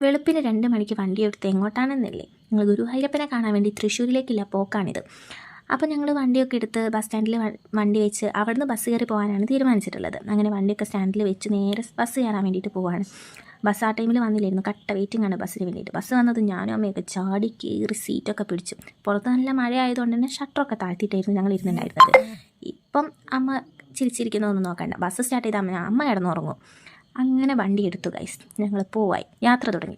വെളുപ്പിന് 2 മണിക്ക് വണ്ടി എടുത്ത് എങ്ങോട്ടാണെന്നില്ലേ, ഞങ്ങൾ ഗുരുവായൂരപ്പനെ കാണാൻ വേണ്ടി തൃശ്ശൂരിലേക്കില്ല പോക്കാണിത്. അപ്പോൾ ഞങ്ങൾ വണ്ടിയൊക്കെ എടുത്ത് ബസ് സ്റ്റാൻഡിൽ വണ്ടി വെച്ച് അവിടുന്ന് ബസ് കയറി പോകാനാണ് തീരുമാനിച്ചിട്ടുള്ളത്. അങ്ങനെ വണ്ടിയൊക്കെ സ്റ്റാൻഡിൽ വെച്ച് നേരെ ബസ് കയറാൻ വേണ്ടിയിട്ട് പോവാണ്. ബസ് ആ ടൈമിൽ വന്നില്ലായിരുന്നു, കട്ട വെയിറ്റിംഗ് ആണ് ബസ്സിന് വേണ്ടിയിട്ട്. ബസ് വന്നത് ഞാനും അമ്മയൊക്കെ ചാടി കയറി സീറ്റൊക്കെ പിടിച്ചു. പുറത്ത് നല്ല മഴ ആയതുകൊണ്ട് തന്നെ ഷട്ടറൊക്കെ താഴ്ത്തിയിട്ടായിരുന്നു ഞങ്ങൾ ഇരുന്നുണ്ടായിരുന്നത്. ഇപ്പം അമ്മ ചിരിച്ചിരിക്കുന്നതൊന്നും നോക്കണ്ട, ബസ് സ്റ്റാർട്ട് ചെയ്ത അമ്മ കിടന്നുറങ്ങും. അങ്ങനെ വണ്ടി എടുത്തു ഗൈസ്, ഞങ്ങൾ പോവായി, യാത്ര തുടങ്ങി.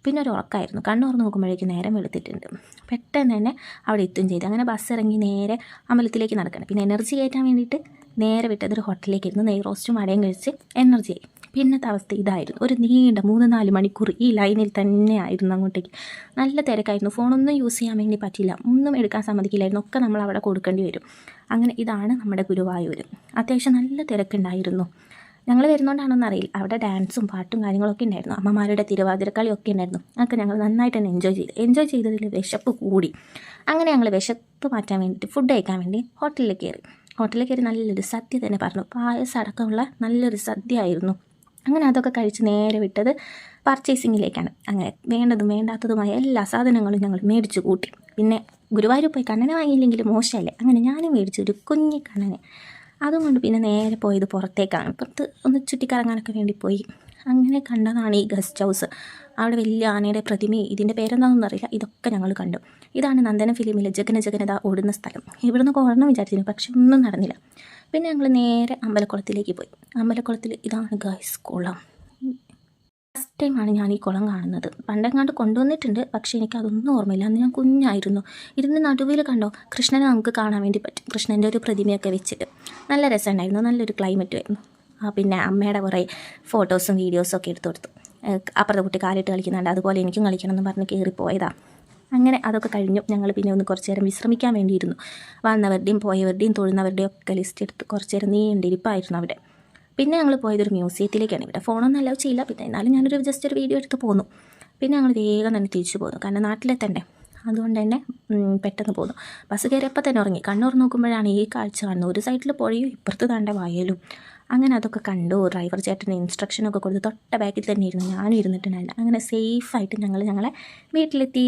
പിന്നെ ഒരു ഉറക്കമായിരുന്നു, കണ്ണുറന്ന് നോക്കുമ്പോഴേക്കും നേരം വെളുത്തിട്ടുണ്ട്. പെട്ടെന്ന് തന്നെ അവിടെ എത്തുകയും ചെയ്തു. അങ്ങനെ ബസ് ഇറങ്ങി നേരെ അമ്പലത്തിലേക്ക് നടക്കണം. പിന്നെ എനർജി കയറ്റാൻ വേണ്ടിയിട്ട് നേരെ വിട്ടതൊരു ഹോട്ടലിലേക്ക് ഇരുന്ന് നെയ് റോസ്റ്റും വടയും കഴിച്ച് എനർജി ആയി. പിന്നത്തെ അവസ്ഥ ഇതായിരുന്നു, ഒരു നീണ്ട 3-4 മണിക്കൂർ ഈ ലൈനിൽ തന്നെ ആയിരുന്നു. അങ്ങോട്ടേക്ക് നല്ല തിരക്കായിരുന്നു, ഫോണൊന്നും യൂസ് ചെയ്യാൻ വേണ്ടി പറ്റില്ല, ഒന്നും എടുക്കാൻ സമ്മതിക്കില്ലായിരുന്നു, ഒക്കെ നമ്മൾ അവിടെ കൊടുക്കേണ്ടി വരും. അങ്ങനെ ഇതാണ് നമ്മുടെ ഗുരുവായൂർ. അത്യാവശ്യം നല്ല തിരക്കുണ്ടായിരുന്നു. ഞങ്ങൾ വരുന്നതുകൊണ്ടാണെന്ന് അറിയില്ല, അവിടെ ഡാൻസും പാട്ടും കാര്യങ്ങളൊക്കെ ഉണ്ടായിരുന്നു. അമ്മമാരുടെ തിരുവാതിരക്കളിയൊക്കെ ഉണ്ടായിരുന്നു. അതൊക്കെ ഞങ്ങൾ നന്നായിട്ട് തന്നെ എൻജോയ് ചെയ്തതിൽ വിശപ്പ് കൂടി. അങ്ങനെ ഞങ്ങൾ വിശപ്പ് മാറ്റാൻ വേണ്ടിയിട്ട് ഫുഡ് കഴിക്കാൻ വേണ്ടി ഹോട്ടലിൽ കയറി നല്ലൊരു സദ്യ തന്നെ പറഞ്ഞു, പായസം അടക്കമുള്ള നല്ലൊരു സദ്യ ആയിരുന്നു. അങ്ങനെ അതൊക്കെ കഴിച്ച് നേരെ വിട്ടത് പർച്ചേസിങ്ങിലേക്കാണ്. അങ്ങനെ വേണ്ടതും വേണ്ടാത്തതുമായ എല്ലാ സാധനങ്ങളും ഞങ്ങൾ മേടിച്ചു കൂട്ടി. പിന്നെ ഗുരുവായൂർ പോയി കണ്ണനെ വാങ്ങിയില്ലെങ്കിൽ മോശമല്ലേ, അങ്ങനെ ഞാനും മേടിച്ചു ഒരു കുഞ്ഞി കണ്ണനെ. അതുകൊണ്ട് പിന്നെ നേരെ പോയത് പുറത്തേക്കാണ്. പുറത്ത് ഒന്ന് ചുറ്റിക്കറങ്ങാനൊക്കെ വേണ്ടി പോയി. അങ്ങനെ കണ്ടതാണ് ഈ ഗസ്റ്റ് ഹൗസ്. അവിടെ വലിയ ആനയുടെ പ്രതിമയും ഇതിൻ്റെ പേരെന്താണെന്നൊന്നും അറിയില്ല, ഇതൊക്കെ ഞങ്ങൾ കണ്ടു. ഇതാണ് നന്ദനം ഫിലിമിലെ ജഗനജഗനത ഓടുന്ന സ്ഥലം. ഇവിടുന്ന് ഓടണം വിചാരിച്ചിരുന്നു, പക്ഷെ ഒന്നും നടന്നില്ല. പിന്നെ ഞങ്ങൾ നേരെ അമ്പലക്കുളത്തിലേക്ക് പോയി. അമ്പലക്കുളത്തിൽ ഇതാണ് ഗൈസ് കുളം. ഫസ്റ്റ് ടൈമാണ് ഞാൻ ഈ കുളം കാണുന്നത്. പണ്ടെങ്ങാണ്ട് കൊണ്ടുവന്നിട്ടുണ്ട്, പക്ഷേ എനിക്കതൊന്നും ഓർമ്മയില്ല. അന്ന് ഞാൻ കുഞ്ഞായിരുന്നു. ഇതിൻ്റെ നടുവിൽ കണ്ടോ, കൃഷ്ണനെ നമുക്ക് കാണാൻ വേണ്ടി പറ്റും. കൃഷ്ണൻ്റെ ഒരു പ്രതിമയൊക്കെ വെച്ചിട്ട് നല്ല രസമുണ്ടായിരുന്നു, നല്ലൊരു ക്ലൈമറ്റുമായിരുന്നു. പിന്നെ അമ്മയുടെ കുറേ ഫോട്ടോസും വീഡിയോസും ഒക്കെ എടുത്തു കൊടുത്തു. അപ്പുറത്തെ കുട്ടി കാലിട്ട് കളിക്കുന്നുണ്ട്, അതുപോലെ എനിക്കും കളിക്കണം എന്ന് പറഞ്ഞ് കയറിപ്പോയതാണ്. അങ്ങനെ അതൊക്കെ കഴിഞ്ഞു. ഞങ്ങൾ പിന്നെ ഒന്ന് കുറച്ച് നേരം വിശ്രമിക്കാൻ വേണ്ടിയിരുന്നു. വന്നവരുടെയും പോയവരുടെയും തൊഴുന്നവരുടെയും ഒക്കെ ലിസ്റ്റ് എടുത്ത് കുറച്ച് നേരം നീണ്ടിരിപ്പായിരുന്നു അവിടെ. പിന്നെ ഞങ്ങൾ പോയതൊരു മ്യൂസിയത്തിലേക്കാണ്. ഇവിടെ ഫോണൊന്നും അലൗ ചെയ്യില്ല, പിന്നെ എന്നാലും ഞാനൊരു ജസ്റ്റ് ഒരു വീഡിയോ എടുത്ത് പോന്നു. പിന്നെ ഞങ്ങൾ വേഗം തന്നെ തിരിച്ചു പോന്നു, കാരണം നാട്ടിലെത്തണ്ടേ, അതുകൊണ്ട് തന്നെ പെട്ടെന്ന് പോന്നു. ബസ് കയറിയപ്പോൾ തന്നെ ഉറങ്ങി. കണ്ണുറന്ന് നോക്കുമ്പോഴാണ് ഈ കാഴ്ച കാണുന്നത്. ഒരു സൈഡിൽ പുഴയും ഇപ്പുറത്ത് തണ്ട വയലും. അങ്ങനെ അതൊക്കെ കണ്ടു. ഡ്രൈവർ ചേട്ടന് ഇൻസ്ട്രക്ഷനൊക്കെ കൊടുത്ത് തൊട്ട ബാക്കിൽ തന്നെ ഇരുന്നു, ഞാനും ഇരുന്നിട്ടുണ്ടായില്ല. അങ്ങനെ സേഫായിട്ട് ഞങ്ങളെ വീട്ടിലെത്തി.